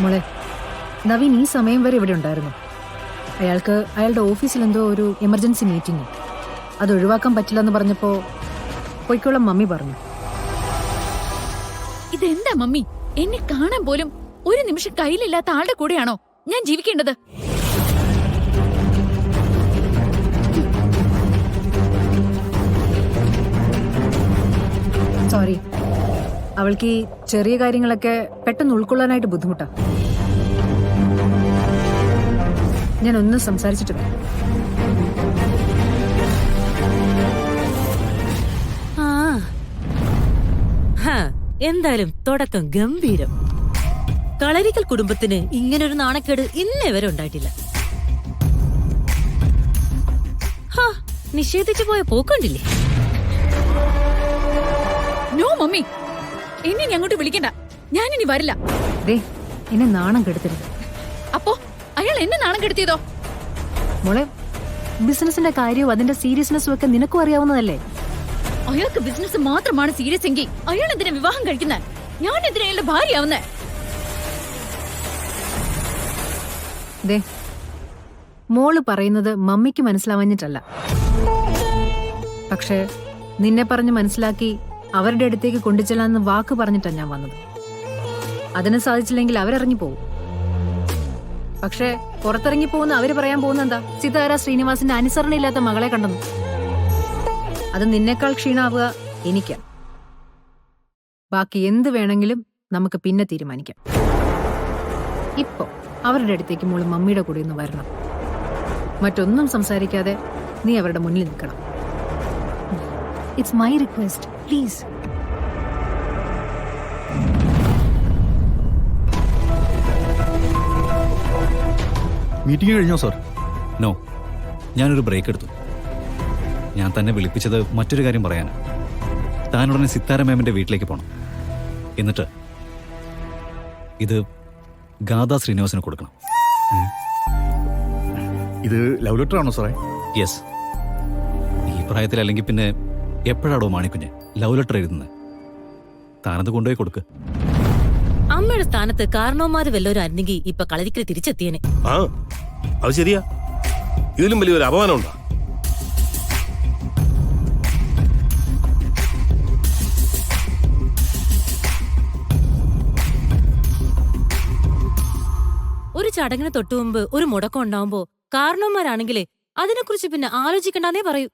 മോളെ, നവീൻ ഈ സമയം വരെ ഇവിടെ ഉണ്ടായിരുന്നു. അയാൾക്ക് അയാളുടെ ഓഫീസിൽ എന്തോ ഒരു എമർജൻസി മീറ്റിംഗ്, അത് ഒഴിവാക്കാൻ പറ്റില്ലെന്ന് പറഞ്ഞപ്പോ പൊയ്ക്കോളം മമ്മി പറഞ്ഞു. ഇതെന്താ മമ്മി? എന്നെ കാണാൻ പോലും ഒരു നിമിഷം കയ്യിലില്ലാത്ത ആളുടെ കൂടെയാണോ ഞാൻ ജീവിക്കേണ്ടത്? സോറി, അവൾക്ക് ഈ ചെറിയ കാര്യങ്ങളൊക്കെ പെട്ടെന്ന് ഉൾക്കൊള്ളാനായിട്ട് ബുദ്ധിമുട്ടാ. ഞാൻ ഒന്നും സംസാരിച്ചിട്ടില്ല. എന്തായാലും തുടക്കം ഗംഭീരം. കളരിക്കൽ കുടുംബത്തിന് ഇങ്ങനൊരു നാണക്കേട് ഇന്നേ വരെ ഉണ്ടായിട്ടില്ല. നിഷേധിച്ചു പോയ പോക്കണ്ടില്ലേ? നോ മമ്മി, എന്നെ ഇനി അങ്ങോട്ട് വിളിക്കണ്ട. ഞാനിനി വരില്ല. എന്നെ നാണം കെടുത്തരുത്. അപ്പോ അയാൾ എന്നെ നാണം കെടുത്തിയതോ? മോളെ, ബിസിനസിന്റെ കാര്യവും അതിന്റെ സീരിയസ്നെസ്സും ഒക്കെ നിനക്കും അറിയാവുന്നതല്ലേ? അയാൾക്ക് ബിസിനസ് മാത്രമാണ് സീരിയസ് എങ്കിൽ അയാൾ എന്തിനാ വിവാഹം കഴിക്കുന്നത്? ഞാൻ എന്തിനാ അയാളുടെ ഭാര്യയാവുന്നേ? മോള് പറയുന്നത് മമ്മിക്ക് മനസ്സിലാവാഞ്ഞിട്ടല്ല, പക്ഷെ നിന്നെ പറഞ്ഞ് മനസ്സിലാക്കി അവരുടെ അടുത്തേക്ക് കൊണ്ടുചെല്ലാന്ന് വാക്ക് പറഞ്ഞിട്ടാ ഞാൻ വന്നത്. അതിന് സാധിച്ചില്ലെങ്കിൽ അവരിറങ്ങി പോകും. പക്ഷെ പുറത്തിറങ്ങി പോകുന്ന അവര് പറയാൻ പോകുന്ന എന്താ? സിതാര ശ്രീനിവാസിന്റെ അനുസരണയില്ലാത്ത മകളെ കണ്ടെന്നു. അത് നിന്നേക്കാൾ ക്ഷീണാവുക എനിക്കാ. ബാക്കി എന്ത് വേണമെങ്കിലും നമുക്ക് പിന്നെ തീരുമാനിക്കാം. ഇപ്പോ അവരുടെ അടുത്തേക്ക് മോള് മമ്മിയുടെ കൂടെ ഒന്ന് വരണം. മറ്റൊന്നും സംസാരിക്കാതെ നീ അവരുടെ മുന്നിൽ നിൽക്കണം. It's my request, please. Meeting കഴിഞ്ഞോ സർ? നോ, ഞാനൊരു ബ്രേക്ക് എടുത്തു. ഞാൻ തന്നെ വിളിപ്പിച്ചത് മറ്റൊരു കാര്യം പറയാനാണ്. താനുടനെ സിത്താര മാമിന്റെ വീട്ടിലേക്ക് പോകണം. എന്നിട്ട് ഇത് ഗാഥാ ശ്രീനിവാസിന് കൊടുക്കണം. ഇത് ലവ് ലെറ്റർ ആണോ സാറേ? യെസ്. ഈ പ്രായത്തിൽ അല്ലെങ്കിൽ പിന്നെ എപ്പോഴാടോ മാണിക്കുഞ്ഞ് ലവ് ലെറ്റർ എഴുതുന്നത്? താനത് കൊണ്ടുപോയി കൊടുക്ക്. അമ്മയുടെ സ്ഥാനത്ത് കാരണവന്മാര് വല്ലവരും ആയിരുന്നെങ്കിൽ ഇപ്പൊ കളരിക്കൽ തിരിച്ചെത്തിയേനെ. അത് ശരിയാ. ഇതിലും വലിയൊരു അപമാനം ഉണ്ടോ? ഒരു ചടങ്ങിന് തൊട്ടു മുമ്പ് ഒരു മുടക്കം ഉണ്ടാവുമ്പോ കാരണവന്മാരാണെങ്കിലേ അതിനെക്കുറിച്ച് പിന്നെ ആലോചിക്കണ്ടെന്നേ പറയൂ.